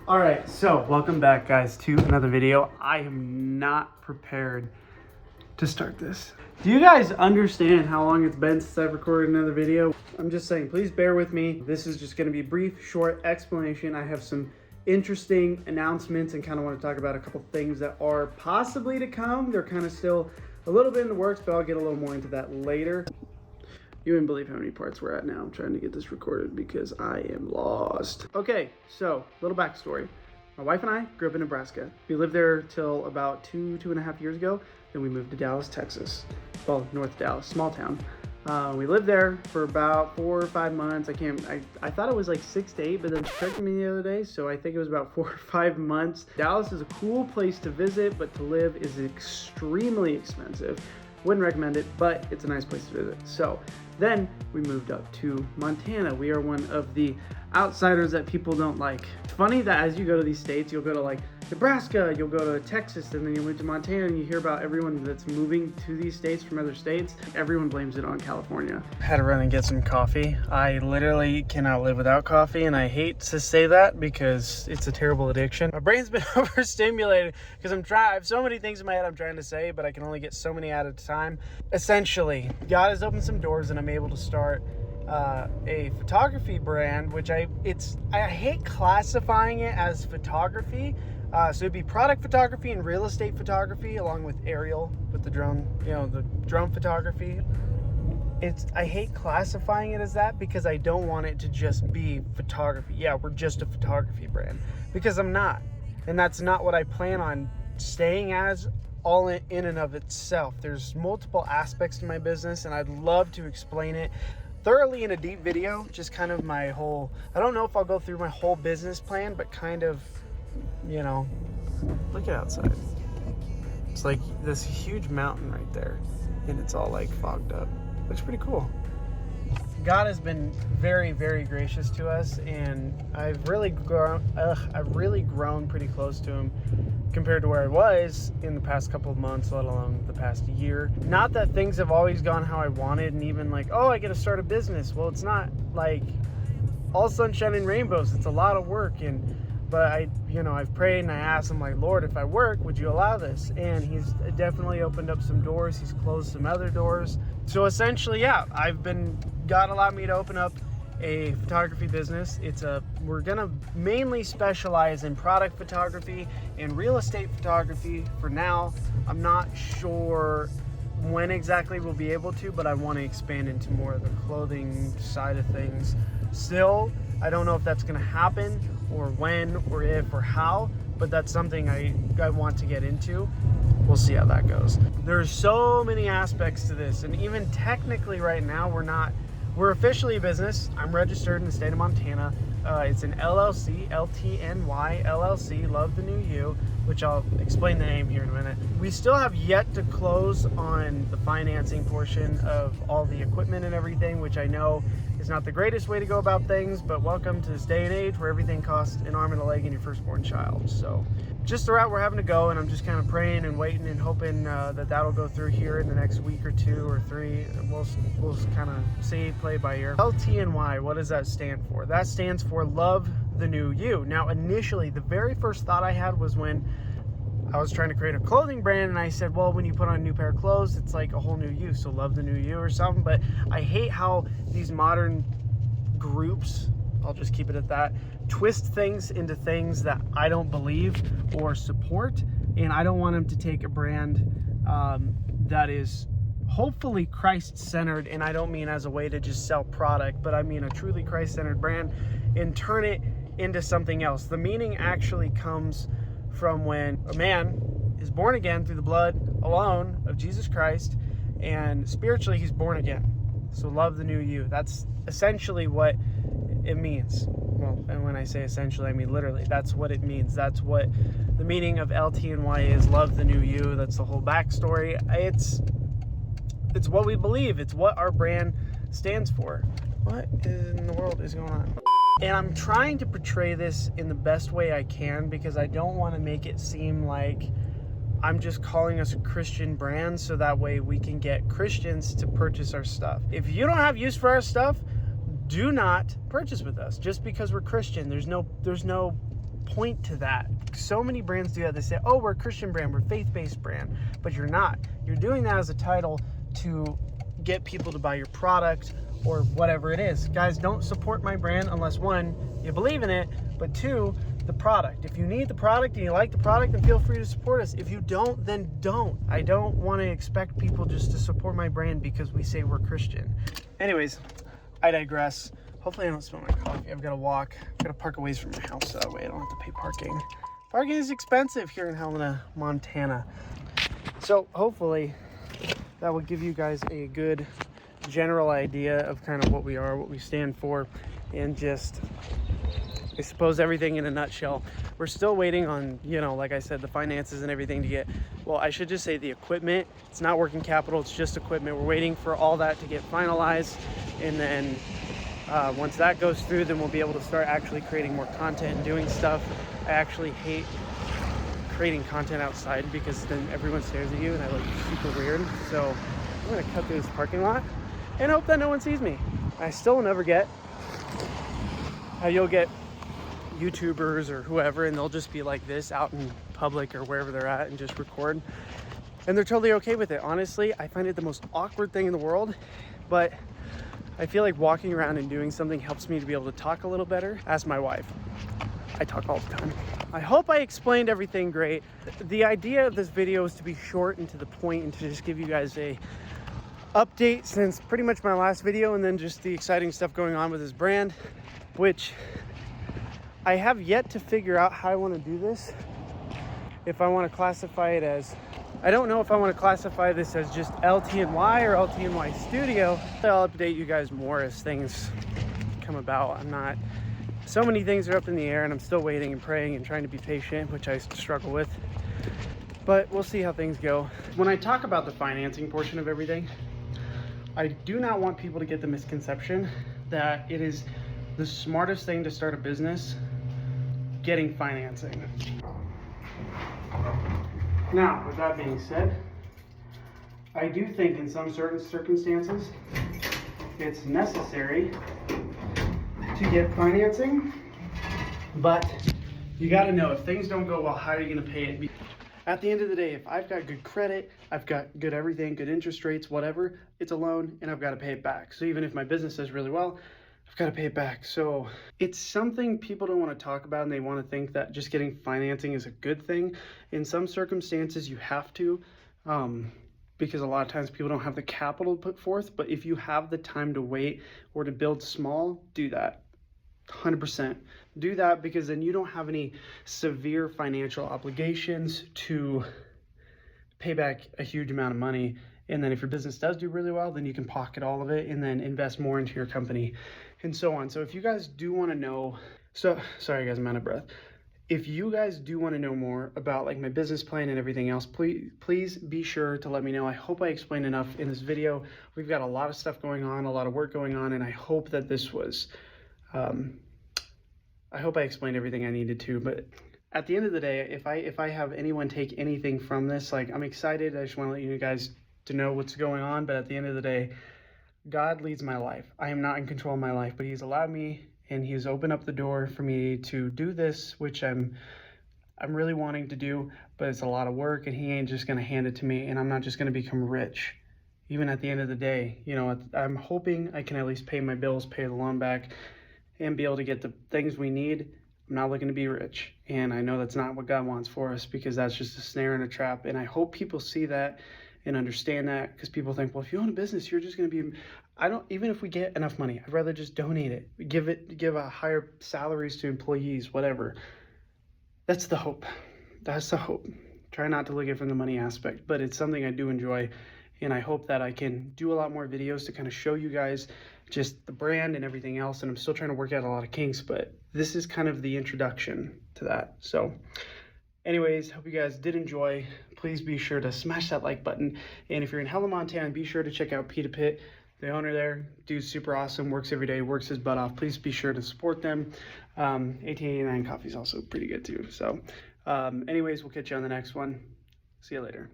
All right, so welcome back, guys, to another video. I am not prepared to start this. Do you guys understand how long it's been since I've recorded another video? I'm just saying, please bear with me. This is just going to be a brief, short explanation. I have some interesting announcements and kind of want to talk about a couple things that are possibly to come. They're kind of still a little bit in the works, but I'll get a little more into that later. You wouldn't believe how many parts we're at now. I'm trying to get this recorded because I am lost. Okay, so little backstory. My wife and I grew up in Nebraska. We lived there till about two and a half years ago. Then we moved to Dallas, Texas. Well, North Dallas, small town. We lived there for about 4 or 5 months. I thought it was like 6 to 8, but then she checked me the other day, so I think it was about 4 or 5 months. Dallas is a cool place to visit, but to live is extremely expensive. Wouldn't recommend it, but it's a nice place to visit. So then we moved up to Montana. We are one of the outsiders that people don't like. It's funny that as you go to these states, you'll go to like Nebraska, you'll go to Texas, and then you move to Montana, and you hear about everyone that's moving to these states from other states. Everyone blames it on California. I had to run and get some coffee. I literally cannot live without coffee, and I hate to say that because it's a terrible addiction. My brain's been overstimulated because I have so many things in my head I'm trying to say, but I can only get so many at a time. Essentially, God has opened some doors, and I'm able to start a photography brand, which I hate classifying it as photography. So it'd be product photography and real estate photography, along with aerial, with the drone, the drone photography. I hate classifying it as that because I don't want it to just be photography. Yeah, we're just a photography brand, because I'm not. And that's not what I plan on staying as all in and of itself. There's multiple aspects to my business, and I'd love to explain it thoroughly in a deep video, just kind of my whole, I don't know if I'll go through my whole business plan, but kind of, look at outside. It's like this huge mountain right there, and it's all like fogged up. Looks pretty cool. God has been very, very gracious to us, and I've really grown pretty close to him compared to where I was in the past couple of months, let alone the past year. Not that things have always gone how I wanted, and even like, oh, I get to start a business. Well, it's not like all sunshine and rainbows. It's a lot of work, but I've prayed and I asked him, like, Lord, if I work, would you allow this? And he's definitely opened up some doors. He's closed some other doors. So essentially, yeah, God allowed me to open up a photography business. We're gonna mainly specialize in product photography and real estate photography for now. I'm not sure when exactly we'll be able to, but I want to expand into more of the clothing side of things. Still, I don't know if that's gonna happen, or when, or if, or how, but that's something I want to get into. We'll see how that goes. There's so many aspects to this, and even technically right now, we're officially a business. I'm registered in the state of Montana. It's an LLC, LTNY LLC, Love the New You, which I'll explain the name here in a minute. We still have yet to close on the financing portion of all the equipment and everything, which I know is not the greatest way to go about things, but welcome to this day and age where everything costs an arm and a leg and your firstborn child. So just the route we're having to go, and I'm just kind of praying and waiting and hoping that'll go through here in the next week or 2 or 3. We'll kind of see, play by ear. LTNY, what does that stand for? That stands for Love the New You. Now, initially, the very first thought I had was when I was trying to create a clothing brand, and I said, well, when you put on a new pair of clothes, it's like a whole new you, so love the new you or something. But I hate how these modern groups, I'll just keep it at that, twist things into things that I don't believe or support, and I don't want them to take a brand that is hopefully Christ-centered, and I don't mean as a way to just sell product, but I mean a truly Christ-centered brand, and turn it into something else. The meaning actually comes from when a man is born again through the blood alone of Jesus Christ, and spiritually he's born again. So love the new you. That's essentially what it means. Well, and when I say essentially, I mean literally. That's what it means. That's what the meaning of LTNY is, love the new you. That's the whole backstory. It's what we believe. It's what our brand stands for. What in the world is going on? And I'm trying to portray this in the best way I can, because I don't want to make it seem like I'm just calling us a Christian brand so that way we can get Christians to purchase our stuff. If you don't have use for our stuff, do not purchase with us just because we're Christian. There's no point to that. So many brands do that. They say, oh, we're a Christian brand, we're a faith-based brand, but you're not. You're doing that as a title to get people to buy your product or whatever it is. Guys, don't support my brand unless, one, you believe in it, but two, the product. If you need the product and you like the product, then feel free to support us. If you don't, then don't. I don't want to expect people just to support my brand because we say we're Christian. Anyways, I digress. Hopefully I don't spill my coffee. I've got to walk. I've got to park away from my house so that way I don't have to pay parking. Parking is expensive here in Helena, Montana. So hopefully that will give you guys a good general idea of kind of what we are, what we stand for, and just, I suppose, everything in a nutshell. We're still waiting on, you know, like I said, the finances and everything to get, well, I should just say the equipment. It's not working capital, it's just equipment. We're waiting for all that to get finalized, and then once that goes through, then we'll be able to start actually creating more content and doing stuff. I actually hate creating content outside because then everyone stares at you and I look super weird. So I'm gonna cut through this parking lot and hope that no one sees me. I still will never get how you'll get YouTubers or whoever and they'll just be like this out in public or wherever they're at and just record. And they're totally okay with it. Honestly, I find it the most awkward thing in the world, but I feel like walking around and doing something helps me to be able to talk a little better. Ask my wife. I talk all the time. I hope I explained everything great. The idea of this video is to be short and to the point and to just give you guys a update since pretty much my last video, and then just the exciting stuff going on with this brand, which I have yet to figure out how I want to do this. If I want to classify it as, I don't know if I want to classify this as just LTNY or LTNY Studio. I'll update you guys more as things come about. So many things are up in the air and I'm still waiting and praying and trying to be patient, which I struggle with. But we'll see how things go. When I talk about the financing portion of everything, I do not want people to get the misconception that it is the smartest thing to start a business, getting financing. Now, with that being said, I do think in some certain circumstances, it's necessary to get financing, but you got to know if things don't go well, how are you going to pay it? At the end of the day, if I've got good credit, I've got good everything, good interest rates, whatever, it's a loan and I've got to pay it back. So even if my business does really well, I've got to pay it back. So it's something people don't want to talk about, and they want to think that just getting financing is a good thing. In some circumstances, you have to, because a lot of times people don't have the capital to put forth. But if you have the time to wait or to build small, do that. 100%. Do that, because then you don't have any severe financial obligations to pay back a huge amount of money. And then if your business does do really well, then you can pocket all of it and then invest more into your company and so on. So if you guys do want to know, sorry guys, I'm out of breath. If you guys do want to know more about like my business plan and everything else, please be sure to let me know. I hope I explained enough in this video. We've got a lot of stuff going on, a lot of work going on, and I hope that this was, I hope I explained everything I needed to. But at the end of the day, if I have anyone take anything from this, like, I'm excited. I just want to let you guys to know what's going on. But at the end of the day, God leads my life. I am not in control of my life, but he's allowed me and he's opened up the door for me to do this, which I'm really wanting to do, but it's a lot of work and he ain't just going to hand it to me, and I'm not just going to become rich. Even at the end of the day, you know, I'm hoping I can at least pay my bills, pay the loan back, and be able to get the things we need. I'm not looking to be rich, and I know that's not what God wants for us, because that's just a snare and a trap. And I hope people see that and understand that, because people think, well, if you own a business, you're just going to be, even if we get enough money, I'd rather just donate it, give a higher salaries to employees, whatever. That's the hope. That's the hope. Try not to look at it from the money aspect, but it's something I do enjoy. And I hope that I can do a lot more videos to kind of show you guys just the brand and everything else. And I'm still trying to work out a lot of kinks, but this is kind of the introduction to that. So anyways, hope you guys did enjoy. Please be sure to smash that like button. And if you're in Helena, Montana, be sure to check out Pita Pit. The owner there, dude's super awesome, works every day, works his butt off. Please be sure to support them. 1889 coffee is also pretty good too. So anyways, we'll catch you on the next one. See you later.